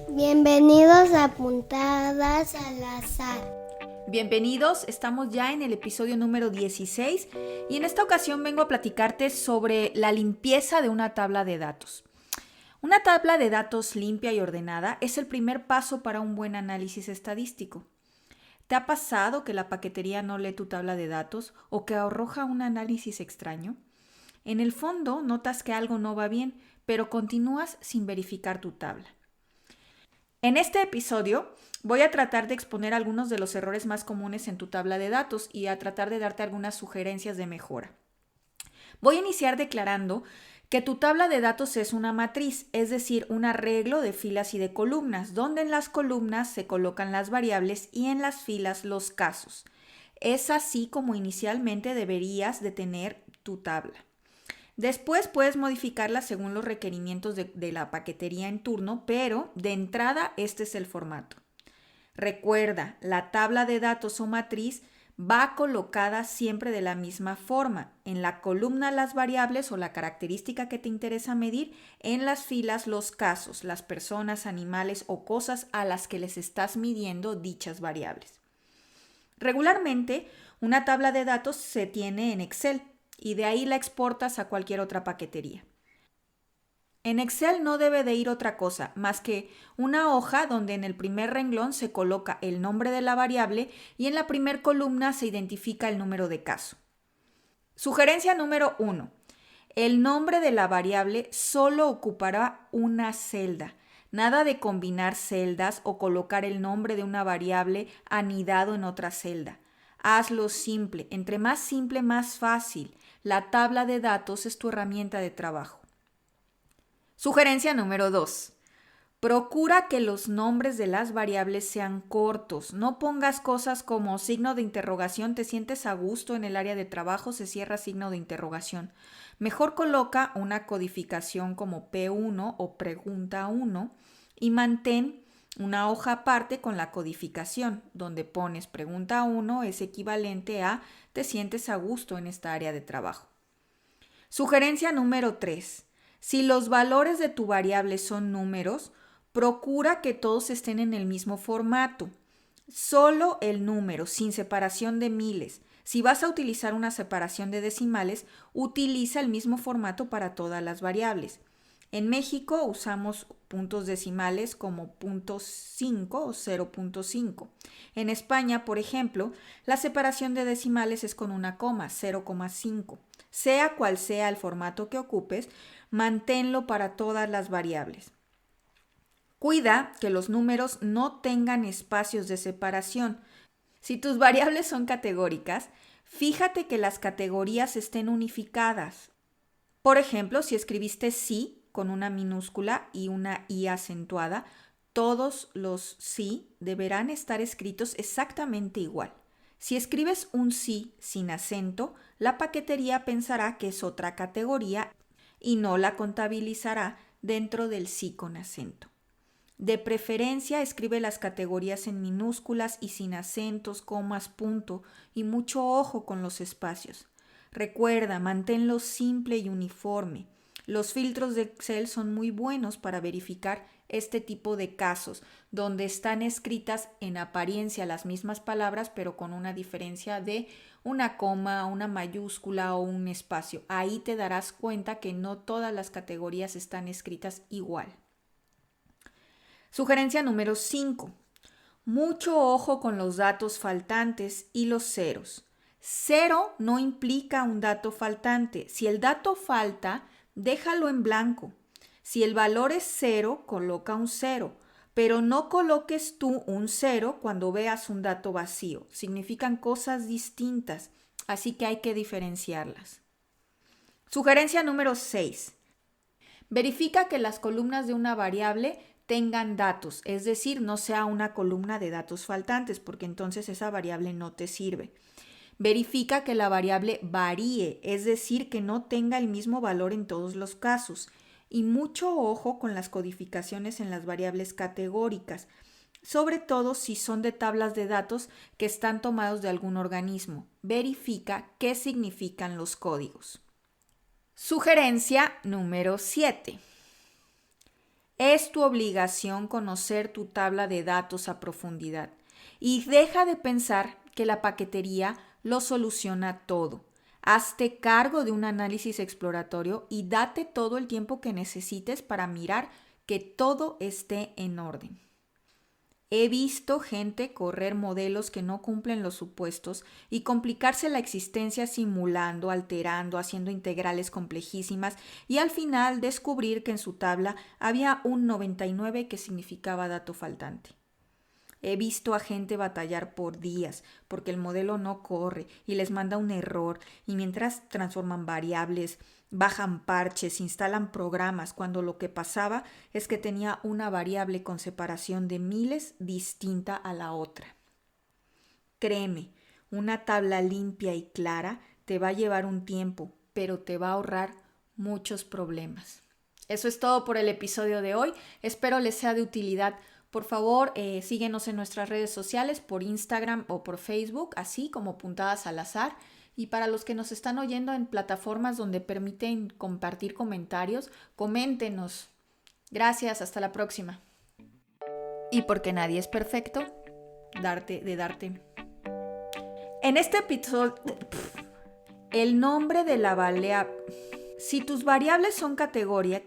Bienvenidos a Puntadas al Azar. Bienvenidos, estamos ya en el episodio número 16 y en esta ocasión vengo a platicarte sobre la limpieza de una tabla de datos. Una tabla de datos limpia y ordenada es el primer paso para un buen análisis estadístico. ¿Te ha pasado que la paquetería no lee tu tabla de datos o que arroja un análisis extraño? En el fondo notas que algo no va bien, pero continúas sin verificar tu tabla. En este episodio voy a tratar de exponer algunos de los errores más comunes en tu tabla de datos y a tratar de darte algunas sugerencias de mejora. Voy a iniciar declarando que tu tabla de datos es una matriz, es decir, un arreglo de filas y de columnas, donde en las columnas se colocan las variables y en las filas los casos. Es así como inicialmente deberías de tener tu tabla. Después puedes modificarla según los requerimientos de la paquetería en turno, pero de entrada este es el formato. Recuerda, la tabla de datos o matriz va colocada siempre de la misma forma. En la columna las variables o la característica que te interesa medir, en las filas los casos, las personas, animales o cosas a las que les estás midiendo dichas variables. Regularmente, una tabla de datos se tiene en Excel y de ahí la exportas a cualquier otra paquetería. En Excel no debe de ir otra cosa más que una hoja donde en el primer renglón se coloca el nombre de la variable y en la primer columna se identifica el número de caso. Sugerencia número 1. El nombre de la variable solo ocupará una celda. Nada de combinar celdas o colocar el nombre de una variable anidado en otra celda. Hazlo simple. Entre más simple, más fácil. La tabla de datos es tu herramienta de trabajo. Sugerencia número 2. Procura que los nombres de las variables sean cortos. No pongas cosas como signo de interrogación, te sientes a gusto en el área de trabajo, se cierra signo de interrogación. Mejor coloca una codificación como P1 o pregunta 1 y mantén una hoja aparte con la codificación, donde pones pregunta 1 es equivalente a te sientes a gusto en esta área de trabajo. Sugerencia número 3. Si los valores de tu variable son números, procura que todos estén en el mismo formato. Solo el número, sin separación de miles. Si vas a utilizar una separación de decimales, utiliza el mismo formato para todas las variables. En México usamos puntos decimales como .5 o 0.5. En España, por ejemplo, la separación de decimales es con una coma, 0,5. Sea cual sea el formato que ocupes, manténlo para todas las variables. Cuida que los números no tengan espacios de separación. Si tus variables son categóricas, fíjate que las categorías estén unificadas. Por ejemplo, si escribiste sí con una minúscula y una i acentuada, todos los sí deberán estar escritos exactamente igual. Si escribes un sí sin acento, la paquetería pensará que es otra categoría y no la contabilizará dentro del sí con acento. De preferencia, escribe las categorías en minúsculas y sin acentos, comas, punto, y mucho ojo con los espacios. Recuerda, manténlo simple y uniforme. Los filtros de Excel son muy buenos para verificar este tipo de casos, donde están escritas en apariencia las mismas palabras, pero con una diferencia de una coma, una mayúscula o un espacio. Ahí te darás cuenta que no todas las categorías están escritas igual. Sugerencia número 5. Mucho ojo con los datos faltantes y los ceros. Cero no implica un dato faltante. Si el dato falta, déjalo en blanco. Si el valor es 0, coloca un 0, pero no coloques tú un 0 cuando veas un dato vacío. Significan cosas distintas, así que hay que diferenciarlas. Sugerencia número 6. Verifica que las columnas de una variable tengan datos, es decir, no sea una columna de datos faltantes, porque entonces esa variable no te sirve. Verifica que la variable varíe, es decir, que no tenga el mismo valor en todos los casos. Y mucho ojo con las codificaciones en las variables categóricas, sobre todo si son de tablas de datos que están tomados de algún organismo. Verifica qué significan los códigos. Sugerencia número 7. Es tu obligación conocer tu tabla de datos a profundidad y deja de pensar que la paquetería lo soluciona todo. Hazte cargo de un análisis exploratorio y date todo el tiempo que necesites para mirar que todo esté en orden. He visto gente correr modelos que no cumplen los supuestos y complicarse la existencia simulando, alterando, haciendo integrales complejísimas y al final descubrir que en su tabla había un 99 que significaba dato faltante. He visto a gente batallar por días porque el modelo no corre y les manda un error y mientras transforman variables, bajan parches, instalan programas cuando lo que pasaba es que tenía una variable con separación de miles distinta a la otra. Créeme, una tabla limpia y clara te va a llevar un tiempo, pero te va a ahorrar muchos problemas. Eso es todo por el episodio de hoy. Espero les sea de utilidad. Por favor, síguenos en nuestras redes sociales, por Instagram o por Facebook, así como Puntadas al Azar. Y para los que nos están oyendo en plataformas donde permiten compartir comentarios, coméntenos. Gracias, hasta la próxima. Y porque nadie es perfecto, darte. En este episodio, el nombre de la balea. Si tus variables son categoría,